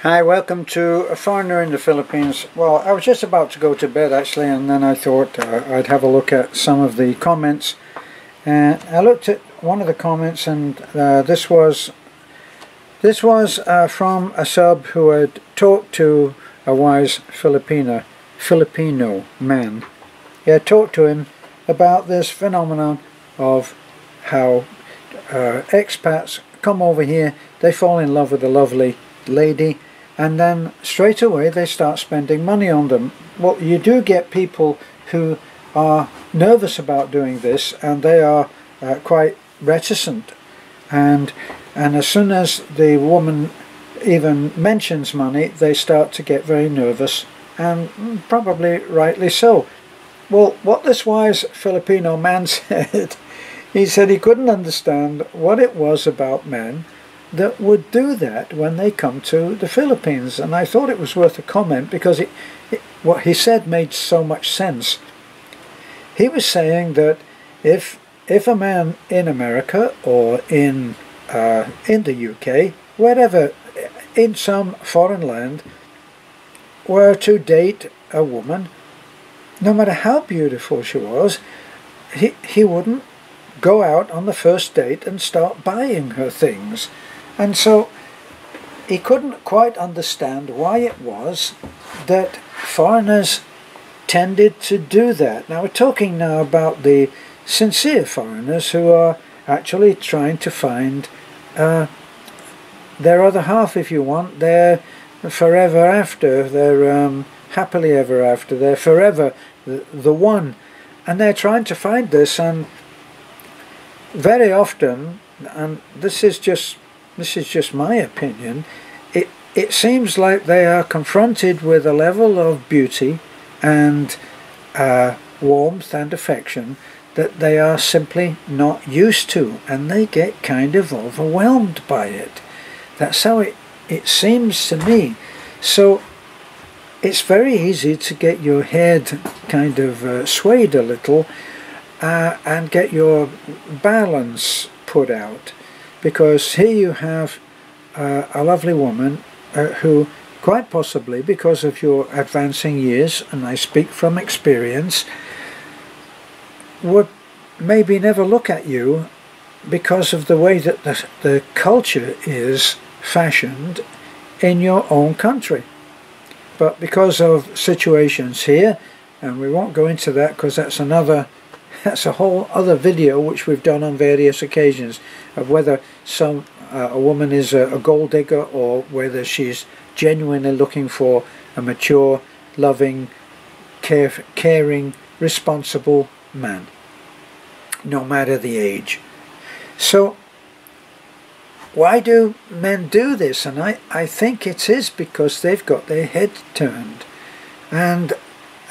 Hi, welcome to A Foreigner in the Philippines. Well, I was just about to go to bed actually, and then I thought I'd have a look at some of the comments. And I looked at one of the comments, and this was from a sub who had talked to a wise Filipino man. He had talked to him about this phenomenon of how expats come over here, they fall in love with a lovely lady, and then straight away they start spending money on them. Well, you do get people who are nervous about doing this, and they are quite reticent, and as soon as the woman even mentions money, they start to get very nervous, and probably rightly so. Well, what this wise Filipino man said, he said he couldn't understand what it was about men that would do that when they come to the Philippines. And I thought it was worth a comment, because what he said made so much sense. He was saying that if a man in America or in the UK, wherever, in some foreign land, were to date a woman, no matter how beautiful she was, he wouldn't go out on the first date and start buying her things. And so he couldn't quite understand why it was that foreigners tended to do that. Now we're talking now about the sincere foreigners who are actually trying to find their other half, if you want, their forever after, their happily ever after, their forever the one. And they're trying to find this, and very often, and this is just my opinion, it seems like they are confronted with a level of beauty and warmth and affection that they are simply not used to, and they get kind of overwhelmed by it. That's how it seems to me. So it's very easy to get your head kind of swayed a little and get your balance put out. Because here you have a lovely woman who, quite possibly because of your advancing years, and I speak from experience, would maybe never look at you because of the way that the culture is fashioned in your own country. But because of situations here, and we won't go into that because that's a whole other video which we've done on various occasions, of whether a woman is a gold digger or whether she's genuinely looking for a mature, loving, caring, responsible man, no matter the age. So why do men do this? And I think it is because they've got their head turned, and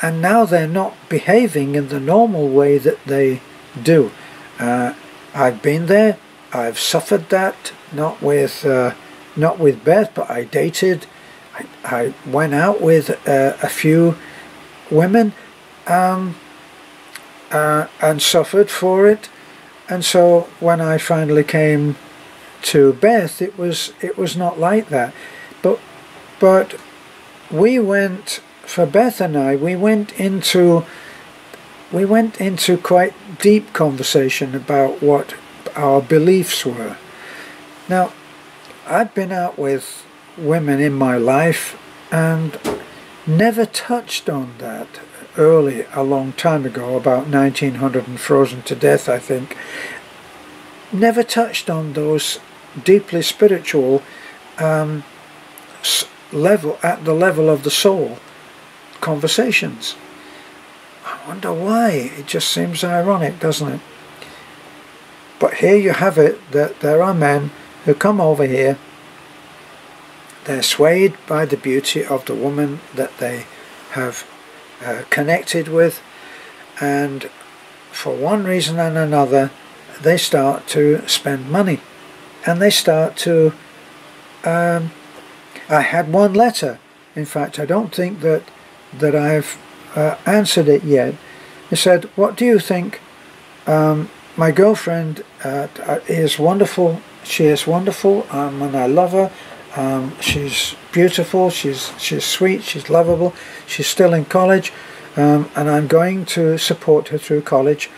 now they're not behaving in the normal way that they do. I've been there. I've suffered that. Not with Beth, but I dated. I went out with a few women and suffered for it. And so when I finally came to Beth, it was not like that. But we went. For Beth and I, we went into quite deep conversation about what our beliefs were. Now, I've been out with women in my life and never touched on that early, a long time ago, about 1900 and Frozen to Death, I think. Never touched on those deeply spiritual at the level of the soul conversations. I wonder why. It just seems ironic, doesn't it? But here you have it, that there are men who come over here, they're swayed by the beauty of the woman that they have connected with, and for one reason and another they start to spend money, and they start to I had one letter, in fact I don't think that I've answered it yet. He said, "What do you think? My girlfriend is wonderful. She is wonderful, and I love her, She's beautiful, she's sweet, she's lovable, she's still in college, and I'm going to support her through college.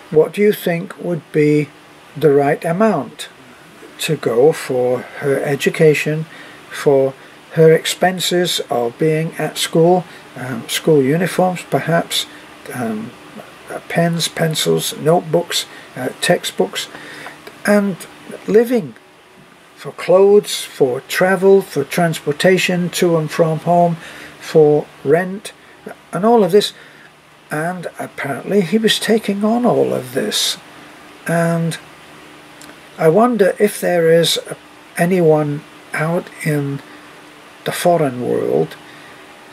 What do you think would be the right amount to go for her education, for her expenses of being at school, school uniforms perhaps, pens, pencils, notebooks, textbooks, and living, for clothes, for travel, for transportation to and from home, for rent, and all of this. And apparently he was taking on all of this. And I wonder if there is anyone out in the foreign world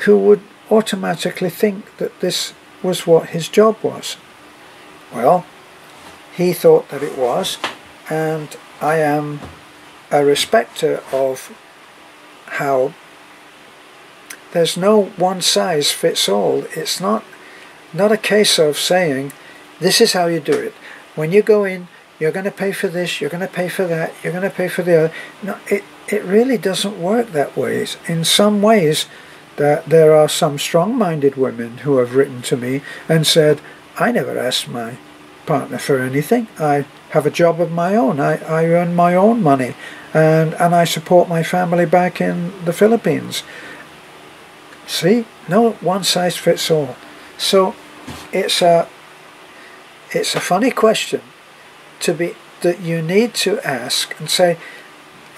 who would automatically think that this was what his job was. Well, he thought that it was, and I am a respecter of how there's no one size fits all. It's not a case of saying this is how you do it. When you go in, you're going to pay for this, you're going to pay for that, you're going to pay for the other. No, it really doesn't work that way. In some ways, there are some strong-minded women who have written to me and said, I never asked my partner for anything. I have a job of my own. I earn my own money, and I support my family back in the Philippines. See, no one size fits all. So it's a funny question that you need to ask and say,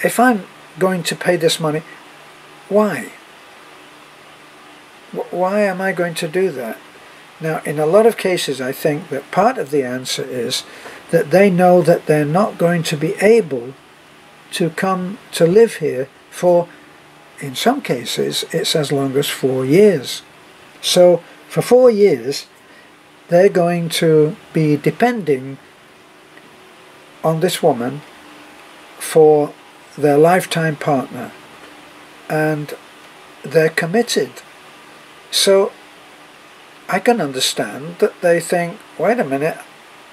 if I'm going to pay this money, why? Why am I going to do that? Now, in a lot of cases, I think that part of the answer is that they know that they're not going to be able to come to live here for, in some cases, it's as long as 4 years. So for 4 years, they're going to be depending on this woman for their lifetime partner, and they're committed. So I can understand that they think, wait a minute,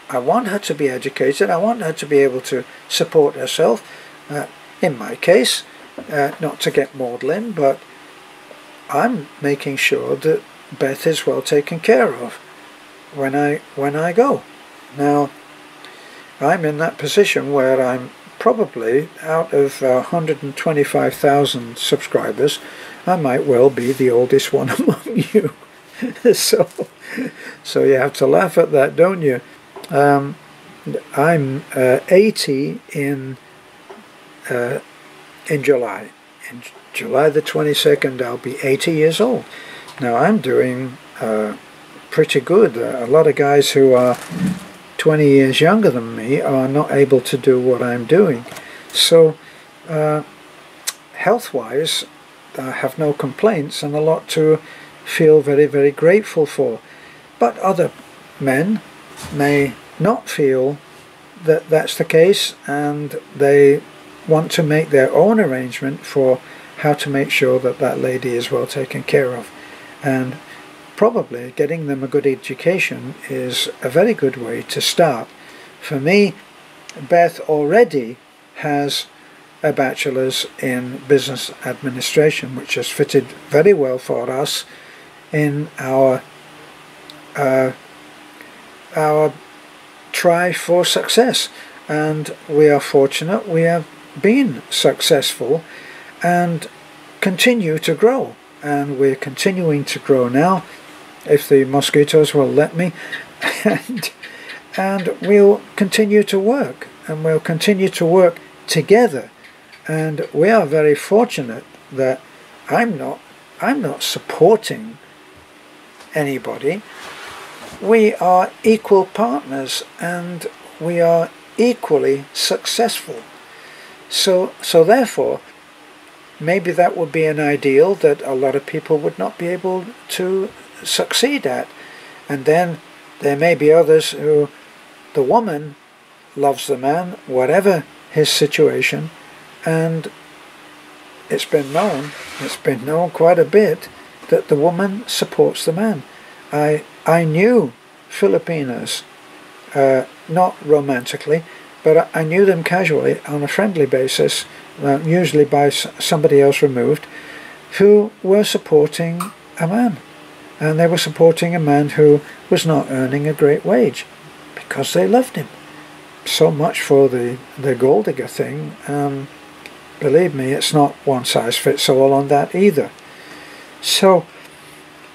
I want her to be educated, I want her to be able to support herself. In my case, not to get maudlin, but I'm making sure that Beth is well taken care of when I go. Now, I'm in that position where I'm probably, out of 125,000 subscribers, I might well be the oldest one among you. So you have to laugh at that, don't you? I'm 80 in July. In July the 22nd, I'll be 80 years old. Now, I'm doing pretty good. A lot of guys who are 20 years younger than me are not able to do what I'm doing. So, health-wise, I have no complaints and a lot to feel very, very grateful for. But other men may not feel that that's the case, and they want to make their own arrangement for how to make sure that that lady is well taken care of. And probably getting them a good education is a very good way to start. For me, Beth already has a bachelor's in business administration, which has fitted very well for us in our try for success. And we are fortunate we have been successful and continue to grow. And we're continuing to grow now, if the mosquitoes will let me, and we'll continue to work, and we'll continue to work together. And we are very fortunate that I'm not supporting anybody. We are equal partners, and we are equally successful. So therefore, maybe that would be an ideal that a lot of people would not be able to succeed at. And then there may be others who the woman loves the man, whatever his situation, and it's been known quite a bit that the woman supports the man. I knew Filipinas, not romantically, but I knew them casually on a friendly basis, usually by somebody else removed, who were supporting a man. And they were supporting a man who was not earning a great wage because they loved him. So much for the gold digger thing. Believe me, it's not one size fits all on that either. So,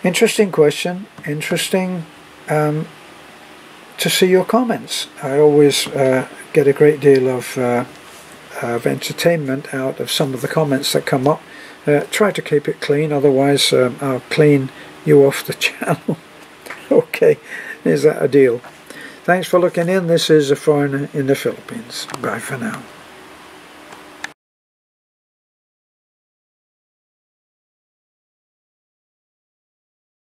interesting question, interesting to see your comments. I always get a great deal of entertainment out of some of the comments that come up. Try to keep it clean, otherwise I'll clean you off the channel. Okay, is that a deal? Thanks for looking in. This is A Foreigner in the Philippines. Bye for now.